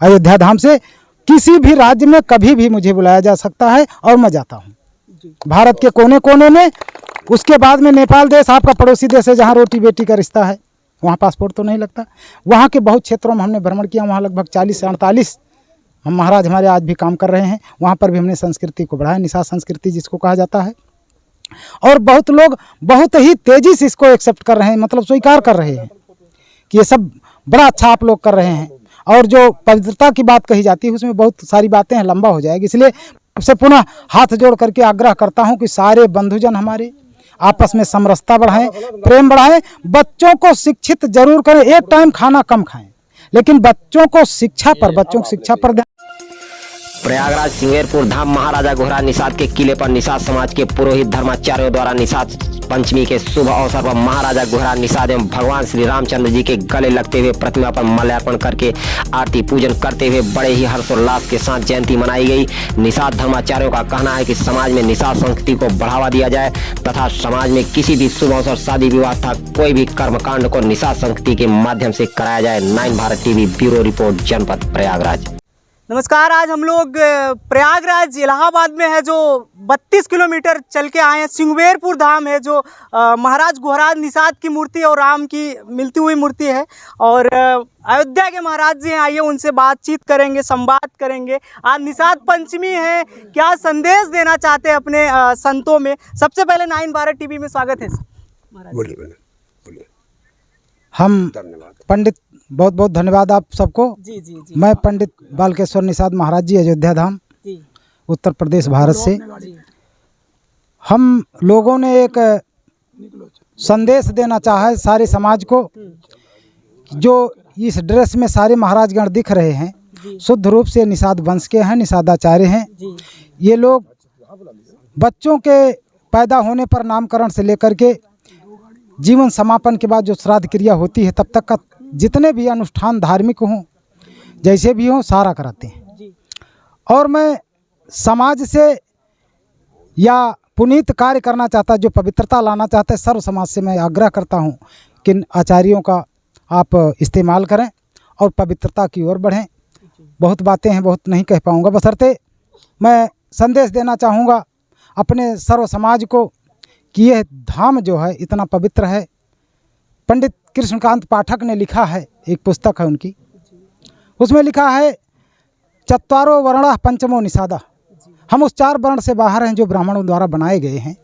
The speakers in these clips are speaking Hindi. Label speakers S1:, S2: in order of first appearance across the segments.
S1: अयोध्या धाम से किसी भी राज्य में कभी भी मुझे बुलाया जा सकता है और मैं जाता हूँ भारत के कोने कोने में। उसके बाद में नेपाल देश आपका पड़ोसी देश है, जहाँ रोटी बेटी का रिश्ता है, वहाँ पासपोर्ट तो नहीं लगता। वहाँ के बहुत क्षेत्रों में हमने भ्रमण किया, वहाँ लगभग 40 से 48 हम महाराज हमारे आज भी काम कर रहे हैं। वहाँ पर भी हमने संस्कृति को बढ़ाया, निषाद संस्कृति जिसको कहा जाता है। और बहुत लोग बहुत ही तेज़ी से इसको एक्सेप्ट कर रहे हैं, मतलब स्वीकार कर रहे हैं कि ये सब बड़ा अच्छा आप लोग कर रहे हैं। और जो पवित्रता की बात कही जाती है उसमें बहुत सारी बातें हैं, लंबा हो जाएगी, इसलिए आपसे पुनः हाथ जोड़ करके आग्रह करता हूं कि सारे बंधुजन हमारे आपस में समरसता बढ़ाएं, प्रेम बढ़ाएं, बच्चों को शिक्षित जरूर करें। एक टाइम खाना कम खाएं, लेकिन बच्चों को शिक्षा पर ध्यान।
S2: प्रयागराज सिंगेरपुर धाम महाराजा घोड़ा निषाद के किले पर निषाद समाज के पुरोहित धर्माचार्यों द्वारा निषाद पंचमी के शुभ अवसर पर महाराजा घोड़ा निषाद एवं भगवान श्री रामचंद्र जी के गले लगते हुए प्रतिमा पर माल्यार्पण करके आरती पूजन करते हुए बड़े ही हर्षोल्लास के साथ जयंती मनाई गई। निषाद धर्माचार्यों का कहना है कि समाज में निषाद संस्कृति को बढ़ावा दिया जाए तथा समाज में किसी भी शुभ अवसर, शादी विवाह तथा कोई भी कर्मकांड को निषाद संस्कृति के माध्यम से कराया जाए। 9 भारत टीवी ब्यूरो रिपोर्ट, जनपद प्रयागराज।
S3: नमस्कार, आज हम लोग प्रयागराज इलाहाबाद में है, जो 32 किलोमीटर चल के आए हैं। सिंगेरपुर धाम है, जो महाराज घोड़ा निषाद की मूर्ति और राम की मिलती हुई मूर्ति है। और अयोध्या के महाराज जी हैं, आइए उनसे बातचीत करेंगे, संवाद करेंगे। आज निषाद पंचमी है, क्या संदेश देना चाहते हैं अपने संतों में? सबसे पहले 9 भारत टीवी में स्वागत है महाराज।
S1: हम पंडित बहुत बहुत धन्यवाद आप सबको।
S3: जी।
S1: मैं पंडित बालकेश्वर निषाद महाराज जी, अयोध्या धाम, उत्तर प्रदेश, भारत से। हम लोगों ने एक संदेश देना चाहा है सारे समाज को। जो इस ड्रेस में सारे महाराजगण दिख रहे हैं, शुद्ध रूप से निषाद वंश के हैं, निषादाचार्य हैं। ये लोग बच्चों के पैदा होने पर नामकरण से लेकर के जीवन समापन के बाद जो श्राद्ध क्रिया होती है, तब तक का जितने भी अनुष्ठान धार्मिक हों, जैसे भी हों, सारा कराते हैं। और मैं समाज से या पुनीत कार्य करना चाहता, जो पवित्रता लाना चाहता है, सर्व समाज से मैं आग्रह करता हूं कि इन आचार्यों का आप इस्तेमाल करें और पवित्रता की ओर बढ़ें। बहुत बातें हैं, बहुत नहीं कह पाऊंगा, बशर्ते मैं संदेश देना चाहूँगा अपने सर्व समाज को कि यह धाम जो है इतना पवित्र है। पंडित कृष्णकांत पाठक ने लिखा है, एक पुस्तक है उनकी, उसमें लिखा है चत्वारो वर्णः पंचमो निषादा। हम उस 4 वर्ण से बाहर हैं जो ब्राह्मणों द्वारा बनाए गए हैं।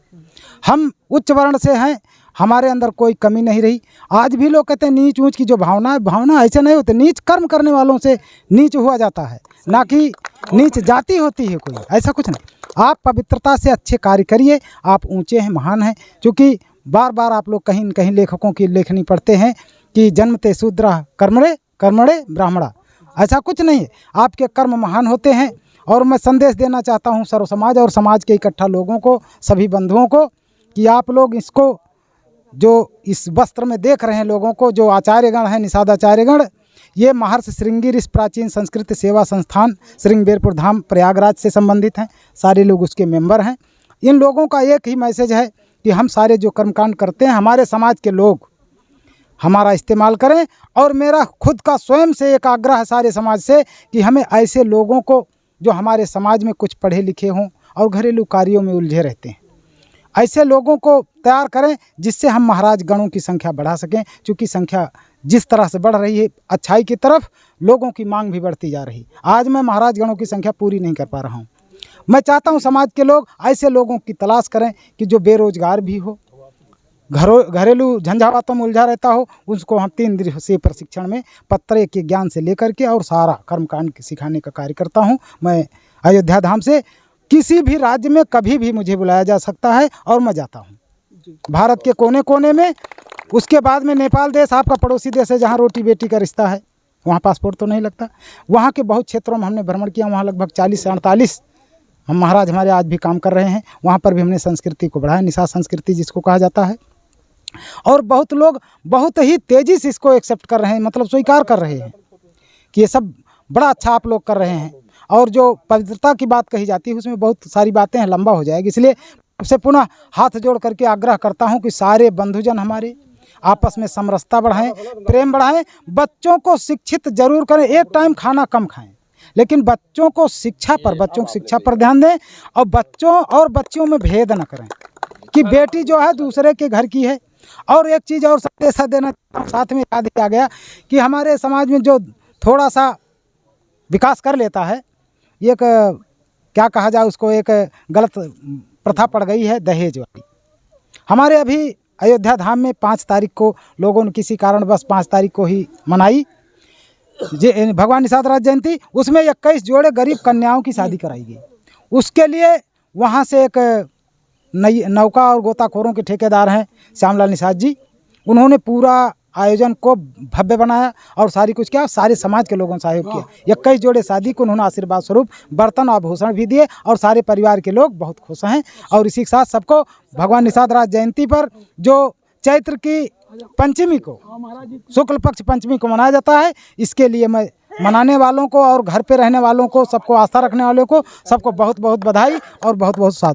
S1: हम उच्च वर्ण से हैं, हमारे अंदर कोई कमी नहीं रही। आज भी लोग कहते हैं नीच ऊंच की जो भावना ऐसे नहीं होते। नीच कर्म करने वालों से नीच हुआ जाता है, ना कि नीच जाति होती है कोई, ऐसा कुछ नहीं। आप पवित्रता से अच्छे कार्य करिए, आप ऊंचे हैं, महान हैं। क्योंकि बार बार आप लोग कहीं न कहीं लेखकों की लेखनी पढ़ते हैं कि जन्मते शूद्र कर्मणे ब्राह्मणा, ऐसा कुछ नहीं है। आपके कर्म महान होते हैं। और मैं संदेश देना चाहता हूं सर्व समाज और समाज के इकट्ठा लोगों को, सभी बंधुओं को, कि आप लोग इसको, जो इस वस्त्र में देख रहे हैं लोगों को, जो आचार्यगण हैं, निषादाचार्यगण, ये महर्षि श्रृंगी ऋषि प्राचीन संस्कृत सेवा संस्थान सिंगेरपुर धाम प्रयागराज से संबंधित हैं। सारे लोग उसके मेंबर हैं। इन लोगों का एक ही मैसेज है कि हम सारे जो कर्मकांड करते हैं, हमारे समाज के लोग हमारा इस्तेमाल करें। और मेरा खुद का स्वयं से एक आग्रह है सारे समाज से कि हमें ऐसे लोगों को, जो हमारे समाज में कुछ पढ़े लिखे हों और घरेलू कार्यों में उलझे रहते हैं, ऐसे लोगों को तैयार करें जिससे हम महाराज गणों की संख्या बढ़ा सकें। क्योंकि संख्या जिस तरह से बढ़ रही है अच्छाई की तरफ, लोगों की मांग भी बढ़ती जा रही। आज मैं महाराज गणों की संख्या पूरी नहीं कर पा रहा हूँ। मैं चाहता हूँ समाज के लोग ऐसे लोगों की तलाश करें कि जो बेरोजगार भी हो, घरेलू झंझावातों में उलझा रहता हो, उसको हम 3 दिवसीय प्रशिक्षण में पत्रे के ज्ञान से लेकर के और सारा कर्मकांड सिखाने का कार्य करता हूँ। मैं अयोध्या धाम से किसी भी राज्य में कभी भी मुझे बुलाया जा सकता है और मैं जाता हूँ भारत के कोने कोने में। उसके बाद में नेपाल देश आपका पड़ोसी देश है, जहाँ रोटी बेटी का रिश्ता है, वहाँ पासपोर्ट तो नहीं लगता। वहाँ के बहुत क्षेत्रों में हमने भ्रमण किया, वहाँ लगभग 40 से 48 हम महाराज हमारे आज भी काम कर रहे हैं। वहाँ पर भी हमने संस्कृति को बढ़ाया, निषाद संस्कृति जिसको कहा जाता है। और बहुत लोग बहुत ही तेज़ी से इसको एक्सेप्ट कर रहे हैं, मतलब स्वीकार कर रहे हैं कि ये सब बड़ा अच्छा आप लोग कर रहे हैं। और जो पवित्रता की बात कही जाती है उसमें बहुत सारी बातें हैं, लंबा हो जाएगी, इसलिए आपसे पुनः हाथ जोड़ करके आग्रह करता हूं कि सारे बंधुजन हमारे आपस में समरसता बढ़ाएं, प्रेम बढ़ाएं, बच्चों को शिक्षित जरूर करें, एक टाइम खाना कम खाएं, लेकिन बच्चों को बच्चों की शिक्षा पर ध्यान दें और बच्चों और बच्चियों में भेद न करें कि बेटी जो है दूसरे के घर की है। और एक चीज़ और संदेश देना साथ में याद आ गया कि हमारे समाज में जो थोड़ा सा विकास कर लेता है, एक क्या कहा जाए उसको, एक गलत प्रथा पड़ गई है दहेज वाली। हमारे अभी अयोध्या धाम में 5 तारीख को लोगों ने किसी कारण बस 5 तारीख को ही मनाई भगवान निषाद राज जयंती, उसमें 21 जोड़े गरीब कन्याओं की शादी कराई गई। उसके लिए वहाँ से एक नई नौका और गोताखोरों के ठेकेदार हैं श्यामलाल निषाद जी, उन्होंने पूरा आयोजन को भव्य बनाया और सारी कुछ किया, सारे समाज के लोगों ने सहयोग किया। 21 जोड़े शादी को उन्होंने आशीर्वाद स्वरूप बर्तन और आभूषण भी दिए और सारे परिवार के लोग बहुत खुश हैं। और इसी के साथ सबको भगवान निषाद राज जयंती पर जो चैत्र की पंचमी को, शुक्ल पक्ष पंचमी को मनाया जाता है, इसके लिए मैं मनाने वालों को और घर पे रहने वालों को, सबको आस्था रखने वालों को सबको बहुत बहुत बधाई और बहुत बहुत साथ।